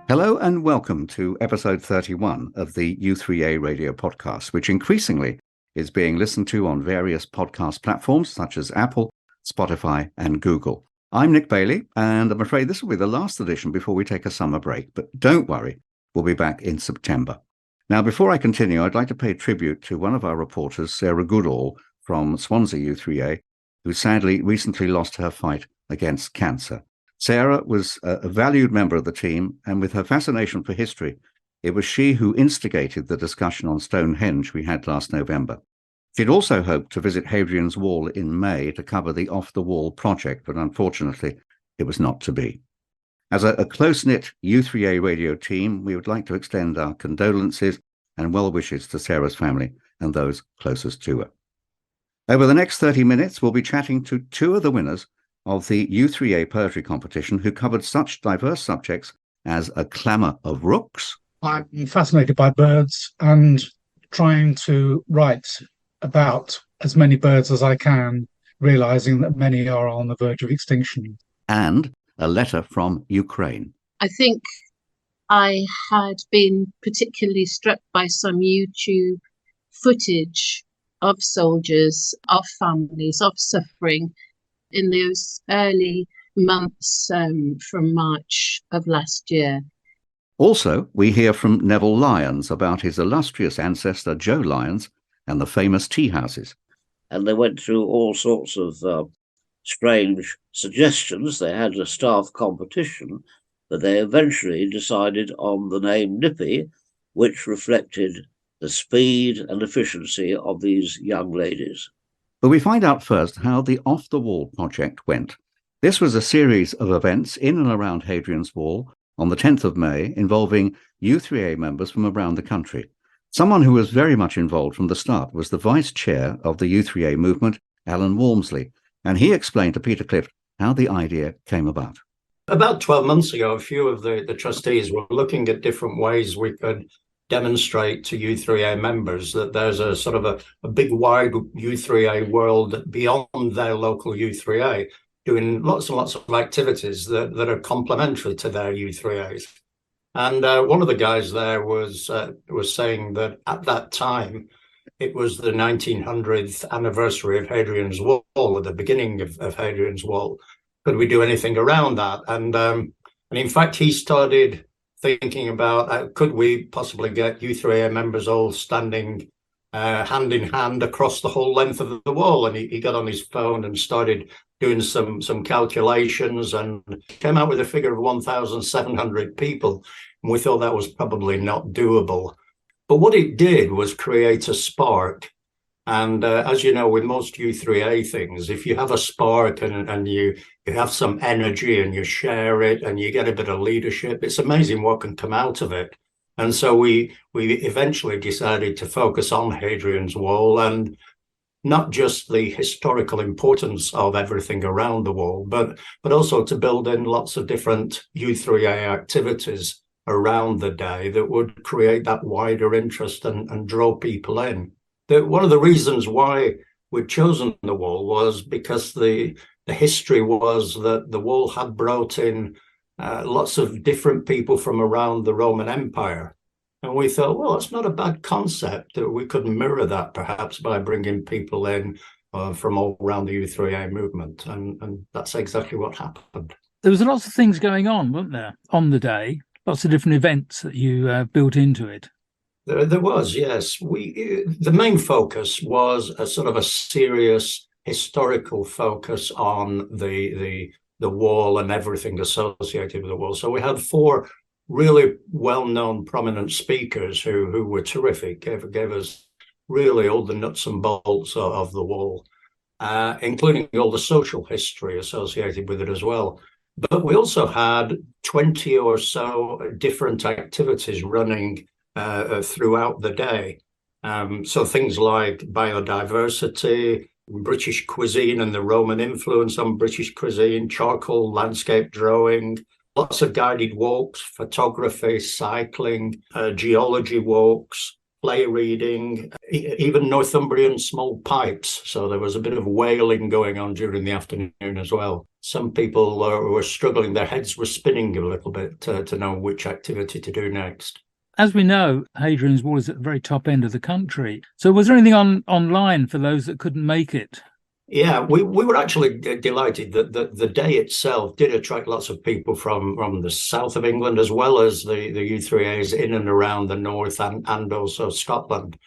Hello and welcome to episode 31 of the U3a radio podcast, which increasingly is being listened to on various podcast platforms such as Apple, Spotify, and Google. I'm Nick Bailey, and I'm afraid this will be the last edition before we take a summer break, but don't worry, we'll be back in September. Now, before I continue, I'd like to pay tribute to one of our reporters, Sarah Goodall from Swansea U3a, who sadly recently lost her fight against cancer. Sarah was a valued member of the team, and with her fascination for history, it was she who instigated the discussion on Stonehenge we had last November. She'd also hoped to visit Hadrian's Wall in May to cover the Off the Wall project, but unfortunately, it was not to be. As a close-knit U3a radio team, we would like to extend our condolences and well wishes to Sarah's family and those closest to her. Over the next 30 minutes, we'll be chatting to two of the winners of the U3a poetry competition who covered such diverse subjects as A Clamour of Rooks. I'm fascinated by birds and trying to write about as many birds as I can, realizing that many are on the verge of extinction. And A Letter from Ukraine. I think I had been particularly struck by some YouTube footage of soldiers, of families, of suffering in those early months from March of last year. Also, we hear from Neville Lyons about his illustrious ancestor J Lyons and the famous tea houses. And they went through all sorts of strange suggestions. They had a staff competition, but they eventually decided on the name Nippy, which reflected the speed and efficiency of these young ladies. But we find out first how the Off the Wall project went. This was a series of events in and around Hadrian's Wall on the 10th of May involving U3a members from around the country. Someone who was very much involved from the start was the vice chair of the U3a movement, Alan Walmsley, and he explained to Peter Clift how the idea came about. About 12 months ago, a few of the trustees were looking at different ways we could demonstrate to U3a members that there's a sort of a big wide U3a world beyond their local U3a, doing lots and lots of activities that are complementary to their U3as. And one of the guys there was saying that at that time, it was the 1900th anniversary of Hadrian's Wall, or the beginning of Hadrian's Wall. Could we do anything around that? And in fact, he started thinking about could we possibly get U3a members all standing hand in hand across the whole length of the wall. And he got on his phone and started doing some calculations and came out with a figure of 1,700 people. And we thought that was probably not doable. But what it did was create a spark. And as you know, with most U3a things, if you have a spark and you have some energy and you share it and you get a bit of leadership, it's amazing what can come out of it. And so we eventually decided to focus on Hadrian's Wall and not just the historical importance of everything around the wall, but also to build in lots of different U3a activities around the day that would create that wider interest and draw people in. One of the reasons why we'd chosen the wall was because the history was that the wall had brought in lots of different people from around the Roman Empire. And we thought, well, it's not a bad concept that we could mirror that perhaps by bringing people in from all around the U3a movement. And that's exactly what happened. There was lots of things going on, weren't there, on the day? Lots of different events that you built into it. There was, yes. The main focus was a sort of a serious historical focus on the wall and everything associated with the wall. So we had four really well-known prominent speakers who were terrific, gave us really all the nuts and bolts of the wall, including all the social history associated with it as well. But we also had 20 or so different activities running throughout the day. So things like biodiversity, British cuisine and the Roman influence on British cuisine, charcoal landscape drawing, lots of guided walks, photography, cycling, geology walks, play reading, even Northumbrian small pipes. So there was a bit of wailing going on during the afternoon as well. Some people were struggling, their heads were spinning a little bit to know which activity to do next. As we know, Hadrian's Wall is at the very top end of the country. So was there anything online for those that couldn't make it? Yeah, we were actually delighted that the day itself did attract lots of people from the south of England, as well as the u3as in and around the north and also Scotland.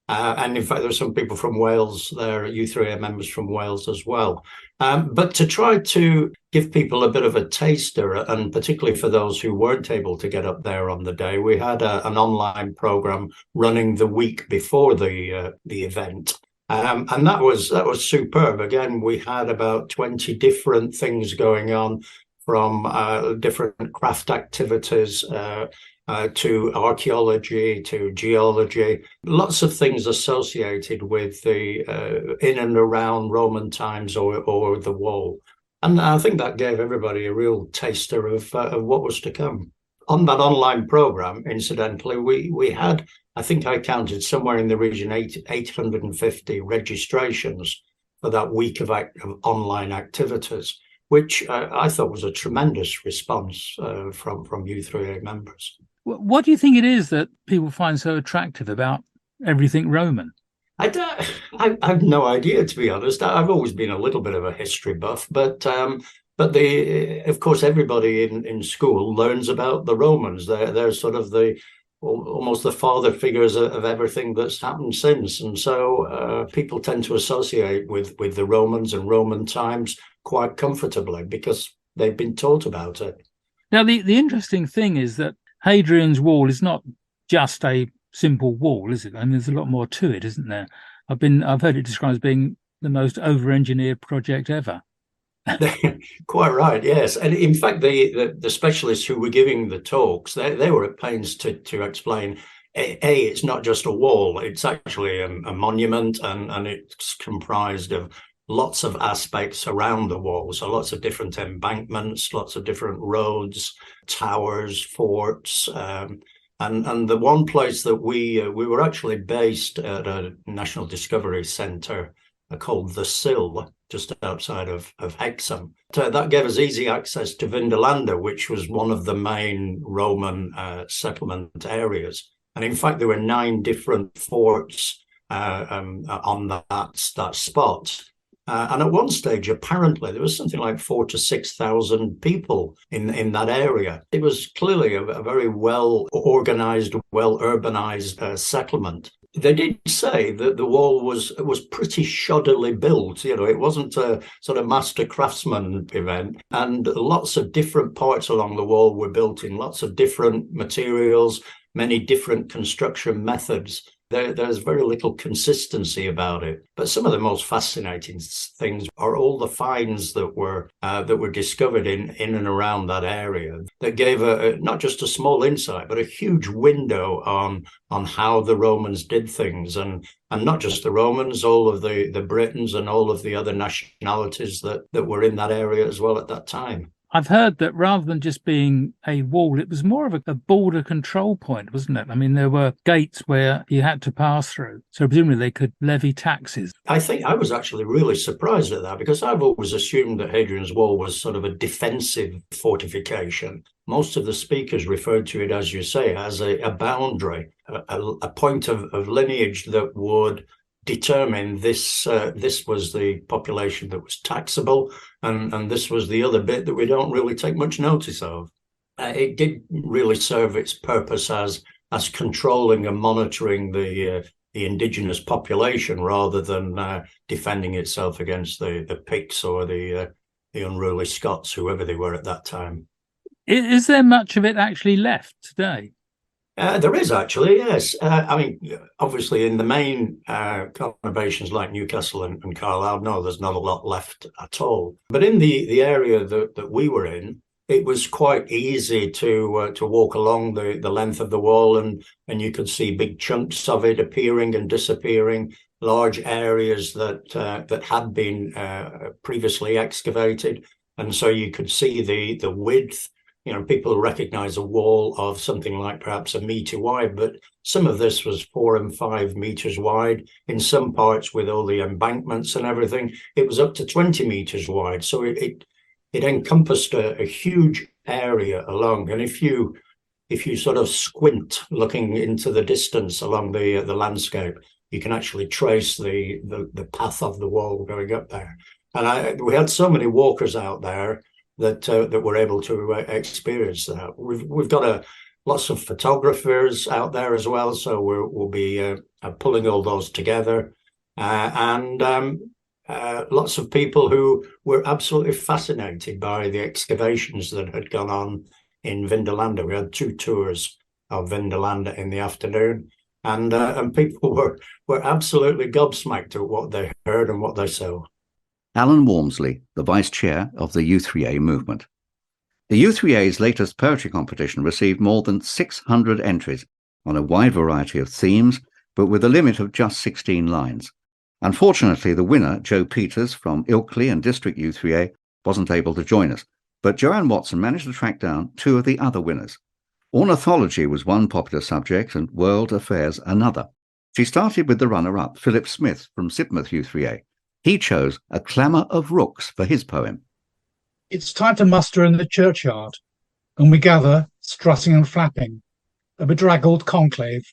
And in fact, there were some people from Wales there, u3a members from Wales as well. But to try to give people a bit of a taster, and particularly for those who weren't able to get up there on the day, we had an online program running the week before the event. And that was superb. Again, we had about 20 different things going on, from different craft activities to archaeology, to geology, lots of things associated with the in and around Roman times or the wall. And I think that gave everybody a real taster of what was to come. On that online program, incidentally, we had, I think I counted somewhere in the region 850 registrations for that week of online activities, which I thought was a tremendous response from u3a members. What do you think it is that people find so attractive about everything Roman? I have no idea, to be honest. I've always been a little bit of a history buff, but of course, everybody in school learns about the Romans. They're sort of almost the father figures of everything that's happened since. And so people tend to associate with the Romans and Roman times quite comfortably because they've been taught about it. Now, the interesting thing is that Hadrian's Wall is not just a simple wall, is it? I mean, there's a lot more to it, isn't there? I've heard it described as being the most over-engineered project ever. Quite right, yes. And in fact, the specialists who were giving the talks, they were at pains to explain, it's not just a wall, it's actually a monument, and it's comprised of lots of aspects around the wall. So lots of different embankments, lots of different roads, towers, forts. And the one place that we were actually based at a National Discovery Centre called the Sill, just outside of Hexham. That gave us easy access to Vindolanda, which was one of the main Roman settlement areas. And in fact, there were 9 different forts on that spot. And at one stage, apparently, there was something like 4,000 to 6,000 people in that area. It was clearly a very well-organized, well-urbanized settlement. They did say that the wall was pretty shoddily built. You know, it wasn't a sort of master craftsman event. And lots of different parts along the wall were built in lots of different materials, many different construction methods. There's very little consistency about it. But some of the most fascinating things are all the finds that were discovered in and around that area that gave not just a small insight, but a huge window on how the Romans did things. And not just the Romans, all of the Britons and all of the other nationalities that were in that area as well at that time. I've heard that rather than just being a wall, it was more of a border control point, wasn't it? I mean, there were gates where you had to pass through. So presumably they could levy taxes. I think I was actually really surprised at that, because I've always assumed that Hadrian's Wall was sort of a defensive fortification. Most of the speakers referred to it, as you say, as a boundary, a point of lineage that would determine this was the population that was taxable, and this was the other bit that we don't really take much notice of. It did really serve its purpose as controlling and monitoring the indigenous population, rather than defending itself against the Picts or the unruly Scots, whoever they were at that time. Is there much of it actually left today? There is actually, yes. I mean, obviously, in the main conurbations like Newcastle and Carlisle, no, there's not a lot left at all. But in the area that we were in, it was quite easy to walk along the length of the wall, and you could see big chunks of it appearing and disappearing, large areas that had been previously excavated, and so you could see the width. You know, people recognize a wall of something like perhaps a meter wide, but some of this was 4 and 5 meters wide. In some parts, with all the embankments and everything, it was up to 20 meters wide. So it encompassed a huge area along. And if you sort of squint looking into the distance along the landscape, you can actually trace the path of the wall going up there. And we had so many walkers out there that were able to experience that. We've got lots of photographers out there as well, so we'll be pulling all those together, and lots of people who were absolutely fascinated by the excavations that had gone on in Vindolanda. We had 2 tours of Vindolanda in the afternoon, and people were absolutely gobsmacked at what they heard and what they saw. Alan Walmsley, the vice chair of the u3a movement. The u3a's latest poetry competition received more than 600 entries on a wide variety of themes, but with a limit of just 16 lines. Unfortunately, the winner, Joe Peters from Ilkley and District u3a, wasn't able to join us, but Joanne Watson managed to track down 2 of the other winners. Ornithology was one popular subject and world affairs another. She started with the runner-up, Philip Smith from Sidmouth u3a. He chose A Clamour of Rooks for his poem. It's time to muster in the churchyard, and we gather, strutting and flapping, a bedraggled conclave,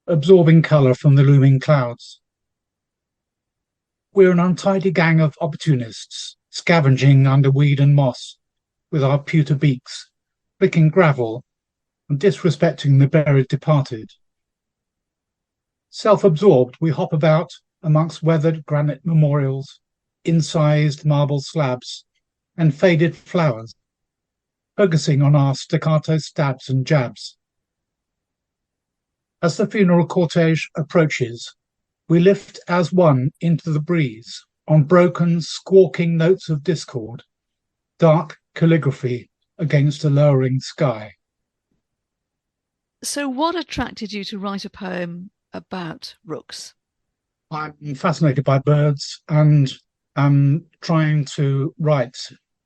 absorbing colour from the looming clouds. We're an untidy gang of opportunists, scavenging under weed and moss, with our pewter beaks, flicking gravel and disrespecting the buried departed. Self-absorbed, we hop about amongst weathered granite memorials, incised marble slabs, and faded flowers, focusing on our staccato stabs and jabs. As the funeral cortege approaches, we lift as one into the breeze on broken, squawking notes of discord, dark calligraphy against a lowering sky. So what attracted you to write a poem about rooks? I'm fascinated by birds, and I'm trying to write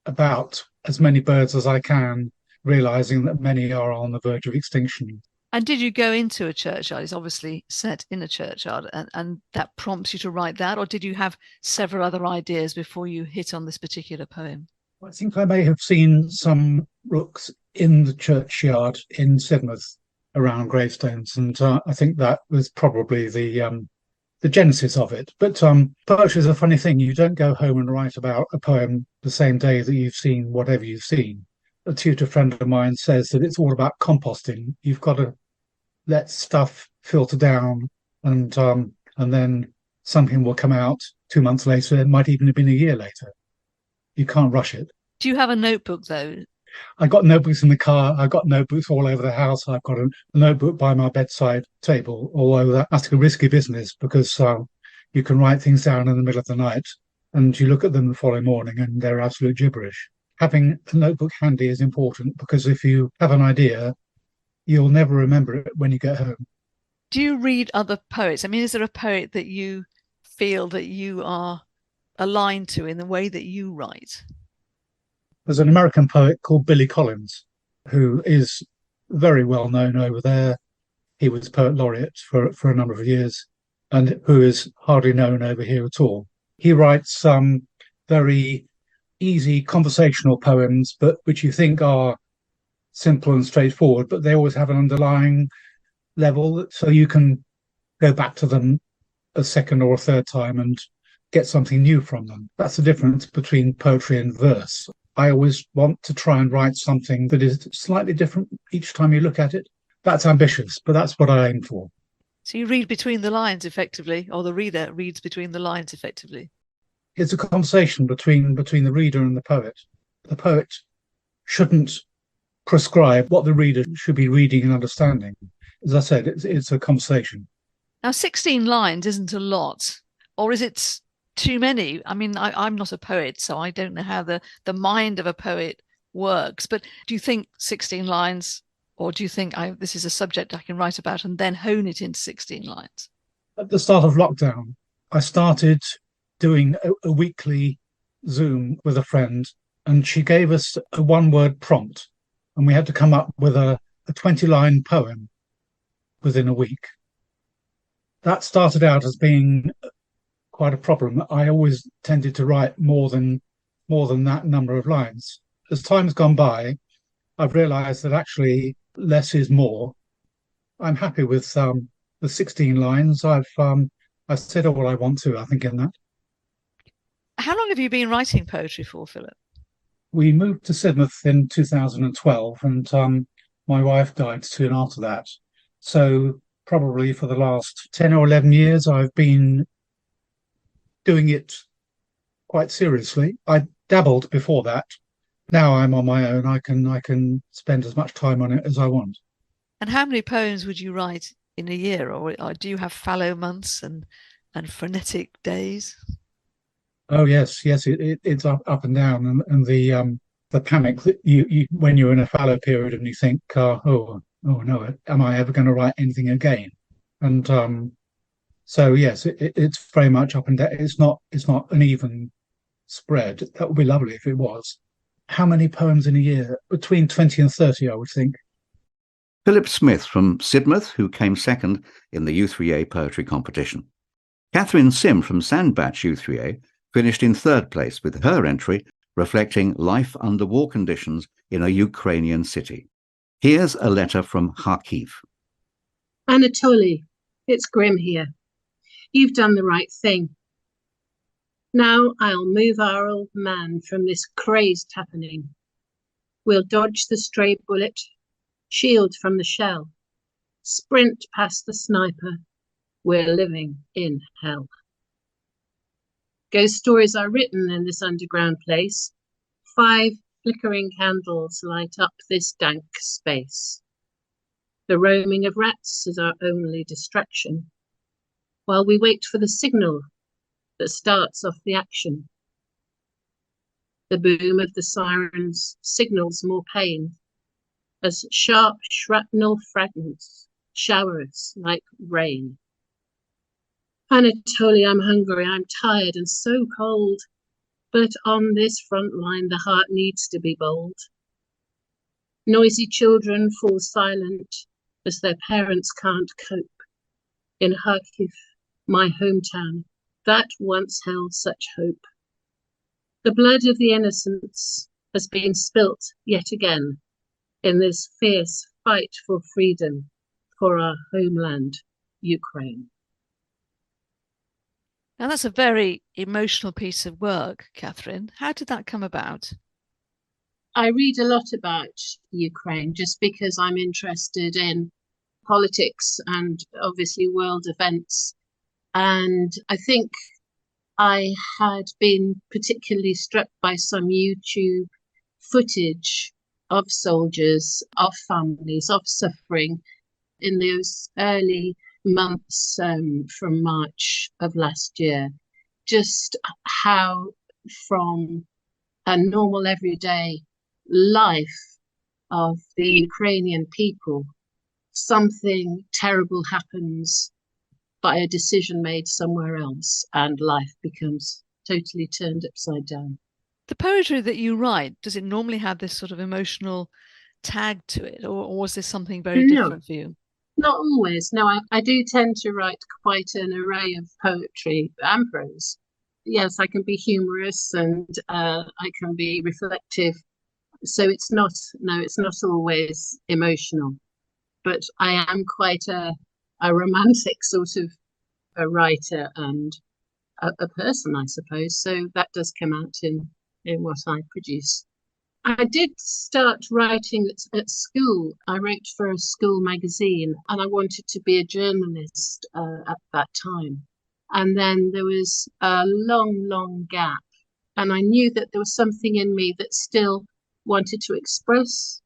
about as many birds as I can, realising that many are on the verge of extinction. And did you go into a churchyard? It's obviously set in a churchyard, and that prompts you to write that, or did you have several other ideas before you hit on this particular poem? I think I may have seen some rooks in the churchyard in Sidmouth around gravestones, and I think that was probably the genesis of it. But poetry is a funny thing. You don't go home and write about a poem the same day that you've seen whatever you've seen. A tutor friend of mine says that it's all about composting. You've got to let stuff filter down, and then something will come out 2 months later. It might even have been a year later. You can't rush it. Do you have a notebook, though? I got notebooks in the car. I've got notebooks all over the house. I've got a notebook by my bedside table, although that's a risky business because you can write things down in the middle of the night and you look at them the following morning and they're absolute gibberish. Having a notebook handy is important because if you have an idea, you'll never remember it when you get home. Do you read other poets? I mean, is there a poet that you feel that you are aligned to in the way that you write? There's an American poet called Billy Collins, who is very well known over there. He was poet laureate for a number of years and who is hardly known over here at all. He writes some very easy conversational poems, but which you think are simple and straightforward, but they always have an underlying level, so you can go back to them a second or a third time and get something new from them. That's the difference between poetry and verse. I always want to try and write something that is slightly different each time you look at it. That's ambitious, but that's what I aim for. So you read between the lines effectively, or the reader reads between the lines effectively? It's a conversation between the reader and the poet. The poet shouldn't prescribe what the reader should be reading and understanding. As I said, it's a conversation. Now, 16 lines isn't a lot, or is it too many? I mean, I'm not a poet, so I don't know how the mind of a poet works. But do you think 16 lines, or do you think this is a subject I can write about and then hone it into 16 lines? At the start of lockdown, I started doing a weekly Zoom with a friend, and she gave us a one-word prompt, and we had to come up with a 20-line poem. within a week. That started out as being quite a problem. I always tended to write more than that number of lines. As time's gone by, I've realised that actually less is more. I'm happy with the 16 lines. I've said all I want to, I think, in that. How long have you been writing poetry for, Philip? We moved to Sidmouth in 2012, and my wife died soon after that. So probably for the last 10 or 11 years, I've been doing it quite seriously. I dabbled before that. Now I'm on my own. I can spend as much time on it as I want. And how many poems would you write in a year, or do you have fallow months and frenetic days? Oh yes, it's up and down, and the panic that you when you're in a fallow period and you think, oh no, am I ever going to write anything again? And so yes, it's very much up and down. It's not an even spread. That would be lovely if it was. How many poems in a year? Between 20 and 30, I would think. Philip Smith from Sidmouth, who came second in the u3a poetry competition. Catherine Sim from Sandbach u3a finished in third place, with her entry reflecting life under war conditions in a Ukrainian city. Here's a letter from Kharkiv. Anatoly, it's grim here. You've done the right thing. Now I'll move our old man from this crazed happening. We'll dodge the stray bullet, shield from the shell, sprint past the sniper. We're living in hell. Ghost stories are written in this underground place. 5 flickering candles light up this dank space. The roaming of rats is our only distraction, while we wait for the signal that starts off the action. The boom of the sirens signals more pain, as sharp shrapnel fragments shower us like rain. Anatoly, I'm hungry, I'm tired and so cold, but on this front line the heart needs to be bold. Noisy children fall silent as their parents can't cope. In Kharkiv, my hometown, that once held such hope. The blood of the innocents has been spilt yet again in this fierce fight for freedom for our homeland, Ukraine. Now, that's a very emotional piece of work, Catherine. How did that come about? I read a lot about Ukraine just because I'm interested in politics and obviously world events. And I think I had been particularly struck by some YouTube footage of soldiers, of families, of suffering in those early months from March of last year. Just how from a normal everyday life of the Ukrainian people, something terrible happens by a decision made somewhere else and life becomes totally turned upside down. The poetry that you write, does it normally have this sort of emotional tag to it, or was this something very different for you? Not always. No, I do tend to write quite an array of poetry and prose. Yes, I can be humorous and I can be reflective. So it's not always emotional. But I am quite a romantic sort of a writer and a person, I suppose. So that does come out in what I produce. I did start writing at school. I wrote for a school magazine and I wanted to be a journalist at that time. And then there was a long gap. And I knew that there was something in me that still wanted to express.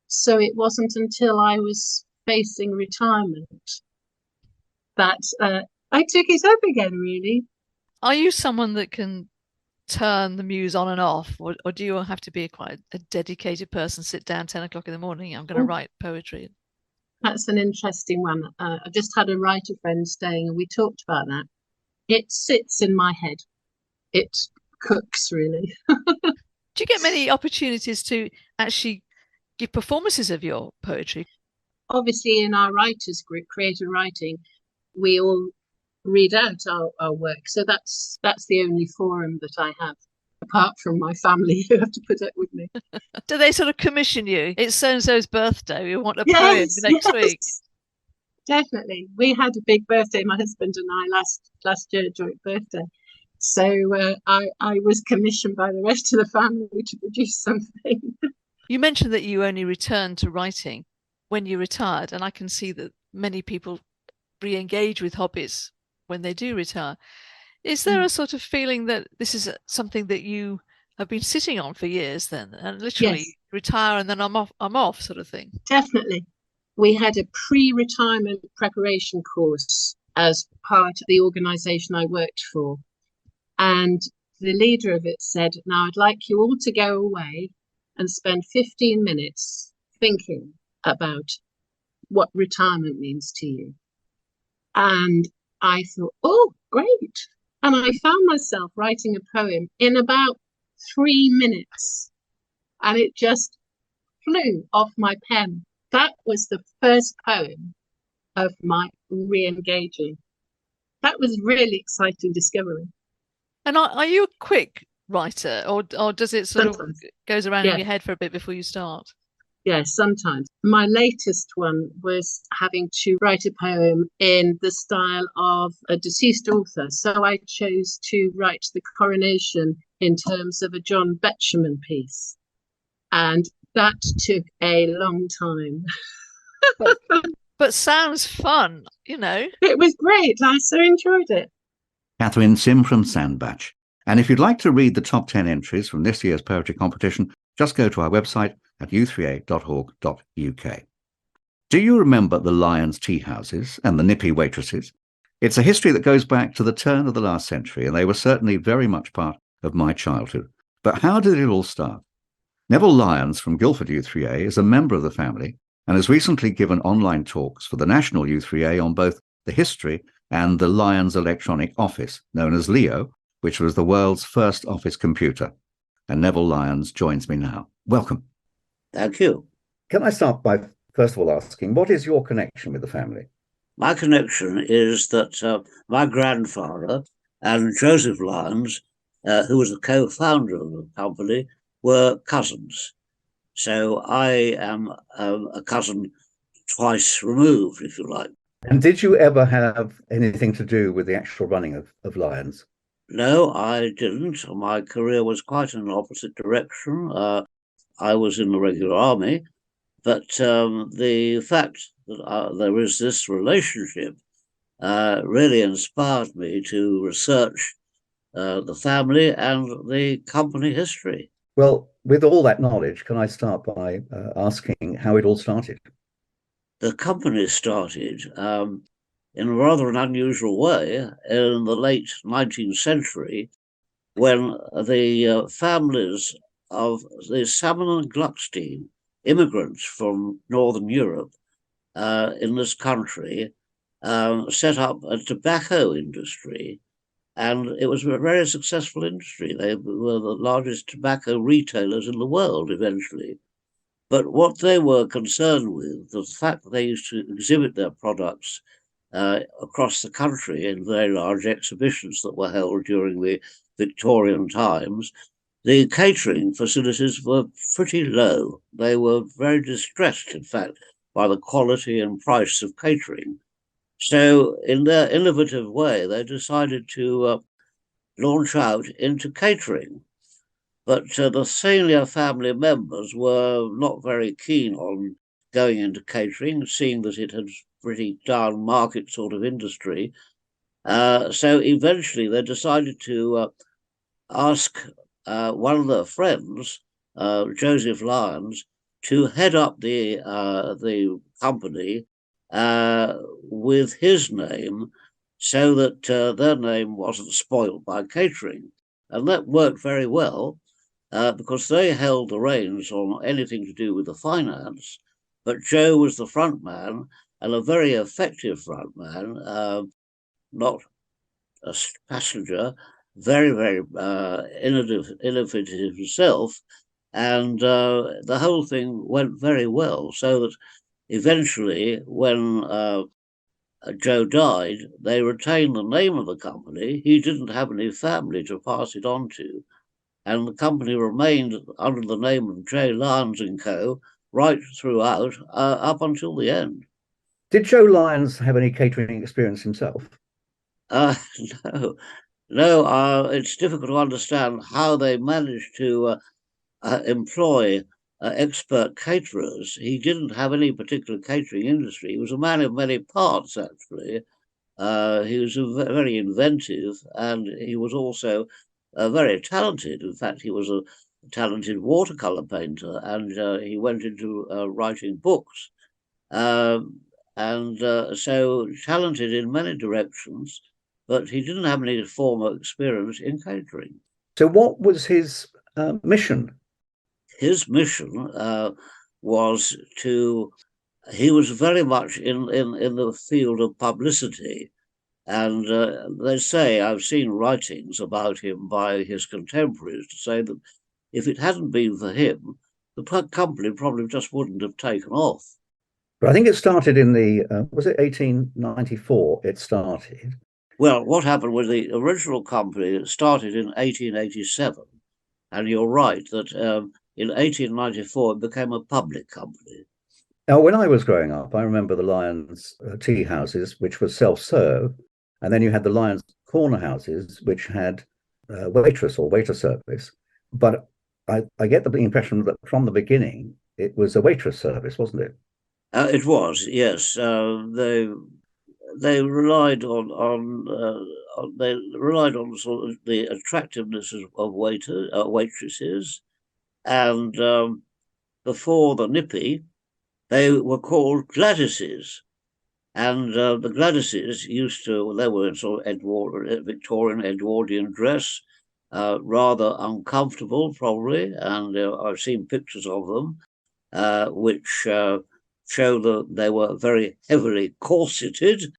So it wasn't until I was facing retirement that I took it up again, really. Are you someone that can turn the muse on and off, or do you have to be quite a dedicated person, sit down 10 o'clock in the morning, I'm going to write poetry? That's an interesting one. I just had a writer friend staying and we talked about that. It sits in my head. It cooks, really. Do you get many opportunities to actually give performances of your poetry? obviously in our writers group, creative writing, we all read out our work. So that's the only forum that I have, apart from my family who have to put up with me. Do they sort of commission you? It's so-and-so's birthday. We want a poem Yes, next week. Definitely. We had a big birthday, my husband and I, last year, joint birthday. So I was commissioned by the rest of the family to produce something. You mentioned that you only returned to writing when you retired, and I can see that many people re-engage with hobbies when they do retire. Is there a sort of feeling that this is something that you have been sitting on for years then, and literally Yes, retire and then I'm off sort of thing? definitely. We had a pre-retirement preparation course as part of the organisation I worked for. And the leader of it said, now I'd like you all to go away and spend 15 minutes thinking about what retirement means to you. And I thought, oh, great. And I found myself writing a poem in about 3 minutes. And it just flew off my pen. That was the first poem of my re-engaging. That was really exciting discovery. And are you a quick writer, or does it sort Sometimes. of goes around Yeah. in your head for a bit before you start? Yes, sometimes. My latest one was having to write a poem in the style of a deceased author. So I chose to write the coronation in terms of a John Betjeman piece. And that took a long time. But sounds fun, you know. It was great. I so enjoyed it. Catherine Sim from Sandbach. And if you'd like to read the top 10 entries from this year's poetry competition, just go to our website at u3a.org.uk. Do you remember the Lyons tea houses and the nippy waitresses? It's a history that goes back to the turn of the last century, and they were certainly very much part of my childhood. But how did it all start? Neville Lyons from Guildford U3A is a member of the family and has recently given online talks for the National U3A on both the history and the Lyons Electronic Office, known as Leo, which was the world's first office computer. And Neville Lyons joins me now. Welcome. Thank you. Can I start by, first of all, asking, what is your connection with the family? My connection is that my grandfather and Joseph Lyons, who was the co-founder of the company, were cousins. So I am a cousin twice removed, if you like. And did you ever have anything to do with the actual running of Lyons? No, I didn't. My career was quite in an opposite direction. I was in the regular army, but the fact that there is this relationship really inspired me to research the family and the company history. Well, with all that knowledge, can I start by asking how it all started? The company started in a rather an unusual way in the late 19th century when the families of the Salmon and Gluckstein, immigrants from Northern Europe in this country, set up a tobacco industry. And it was a very successful industry. They were the largest tobacco retailers in the world eventually. But what they were concerned with, the fact that they used to exhibit their products across the country in very large exhibitions that were held during the Victorian times, the catering facilities were pretty low. They were very distressed, in fact, by the quality and price of catering. So in their innovative way, they decided to launch out into catering. But the senior family members were not very keen on going into catering, seeing that it had pretty down market sort of industry. So eventually they decided to ask one of their friends, Joseph Lyons, to head up the company with his name so that their name wasn't spoiled by catering. And that worked very well because they held the reins on anything to do with the finance. But Joe was the front man and a very effective front man, not a passenger, very, very innovative himself. And the whole thing went very well, so that eventually, when Joe died, they retained the name of the company. He didn't have any family to pass it on to, and the company remained under the name of J Lyons and Co. right throughout, up until the end. Did Joe Lyons have any catering experience himself? No, no. It's difficult to understand how they managed to employ expert caterers. He didn't have any particular catering industry. He was a man of many parts, actually. He was very inventive, and he was also very talented. In fact, he was a talented watercolor painter, and he went into writing books. So talented in many directions, but he didn't have any former experience in catering. So what was his mission? His mission was to, he was very much in the field of publicity. And they say, I've seen writings about him by his contemporaries to say that if it hadn't been for him, the company probably just wouldn't have taken off. But I think it started in was it 1894 it started? Well, what happened with the original company, it started in 1887. And you're right that in 1894, it became a public company. Now, when I was growing up, I remember the Lyons tea houses, which were self-serve. And then you had the Lyons corner houses, which had waitress or waiter service. But I get the impression that from the beginning, it was a waitress service, wasn't it? It was, yes. They relied on sort of the attractiveness of waitresses, and before the Nippy, they were called Gladyses, and the Gladyses they were in sort of Victorian Edwardian dress, rather uncomfortable probably, and I've seen pictures of them, which show that they were very heavily corseted.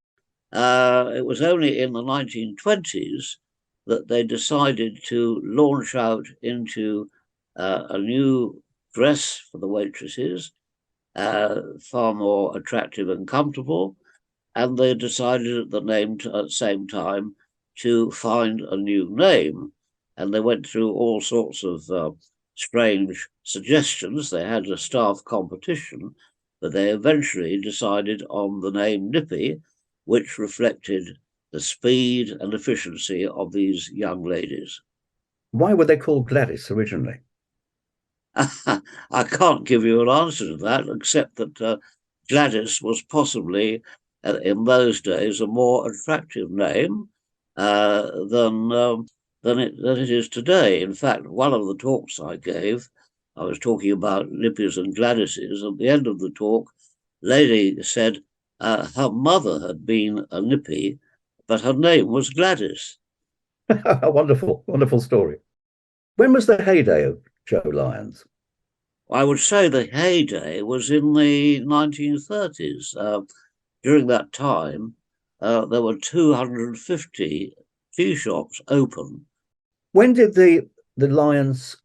It was only in the 1920s that they decided to launch out into a new dress for the waitresses, far more attractive and comfortable. And they decided at the same time to find a new name. And they went through all sorts of strange suggestions. They had a staff competition, but they eventually decided on the name Nippy, which reflected the speed and efficiency of these young ladies. Why were they called Gladys originally? I can't give you an answer to that, except that Gladys was possibly, in those days, a more attractive name than it is today. In fact, one of the talks I gave, I was talking about Nippies and Gladyses. At the end of the talk, lady said her mother had been a Nippy, but her name was Gladys. A wonderful, wonderful story. When was the heyday of Joe Lyons? I would say the heyday was in the 1930s. During that time, there were 250 tea shops open. When did the Lyons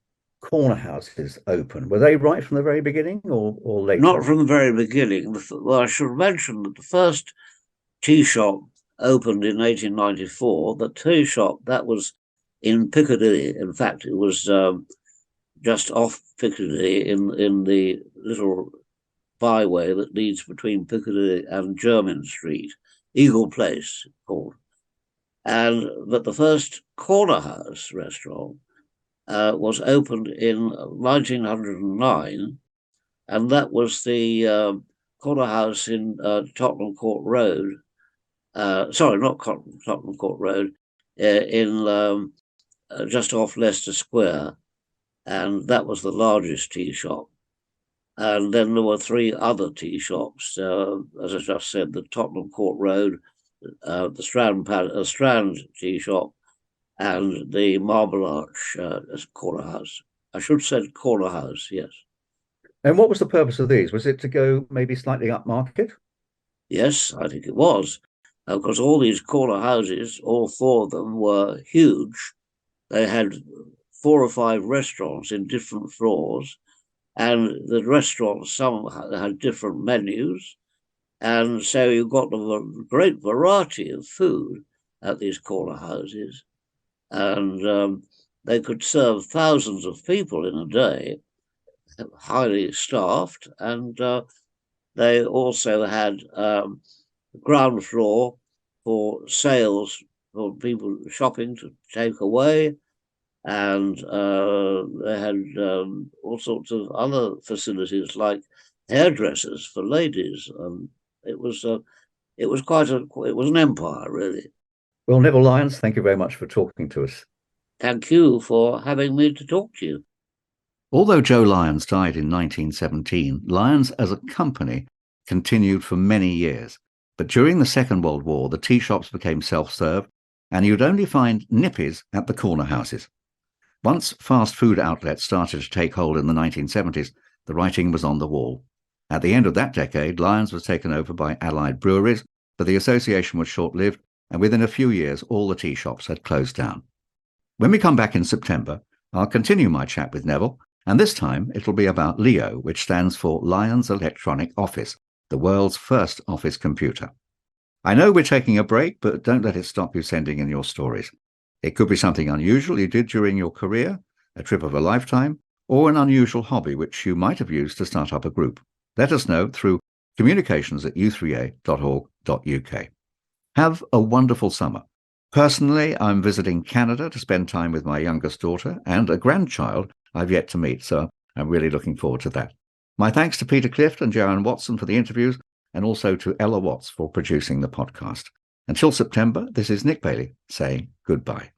corner houses open? Were they right from the very beginning or later? Not from the very beginning. Well, I should mention that the first tea shop opened in 1894. The tea shop, that was in Piccadilly. In fact, it was just off Piccadilly in the little byway that leads between Piccadilly and Jermyn Street, Eagle Place called. But the first corner house restaurant was opened in 1909, and that was the corner house in Tottenham Court Road. Sorry, not Tottenham Court Road, in just off Leicester Square, and that was the largest tea shop. And then there were three other tea shops, as I just said, the Tottenham Court Road, the Strand tea shop, and the Marble Arch corner house. I should have said corner house, yes. And what was the purpose of these? Was it to go maybe slightly upmarket? Yes, I think it was. Because all these corner houses, all four of them were huge. They had 4 or 5 restaurants in different floors. and the restaurants, some had different menus. And so you got a great variety of food at these corner houses. And they could serve thousands of people in a day, highly staffed. And they also had ground floor for sales for people shopping to take away. And they had all sorts of other facilities like hairdressers for ladies. It was an empire, really. Well, Neville Lyons, thank you very much for talking to us. Thank you for having me to talk to you. Although Joe Lyons died in 1917, Lyons as a company continued for many years. But during the Second World War, the tea shops became self-serve, and you'd only find nippies at the corner houses. Once fast food outlets started to take hold in the 1970s, the writing was on the wall. At the end of that decade, Lyons was taken over by Allied breweries, but the association was short-lived, and within a few years, all the tea shops had closed down. When we come back in September, I'll continue my chat with Neville, and this time it'll be about Leo, which stands for Lyons Electronic Office, the world's first office computer. I know we're taking a break, but don't let it stop you sending in your stories. It could be something unusual you did during your career, a trip of a lifetime, or an unusual hobby which you might have used to start up a group. Let us know through communications@u3a.org.uk. Have a wonderful summer. Personally, I'm visiting Canada to spend time with my youngest daughter and a grandchild I've yet to meet, so I'm really looking forward to that. My thanks to Peter Clift and Joanne Watson for the interviews, and also to Ella Watts for producing the podcast. Until September, this is Nick Bailey saying goodbye.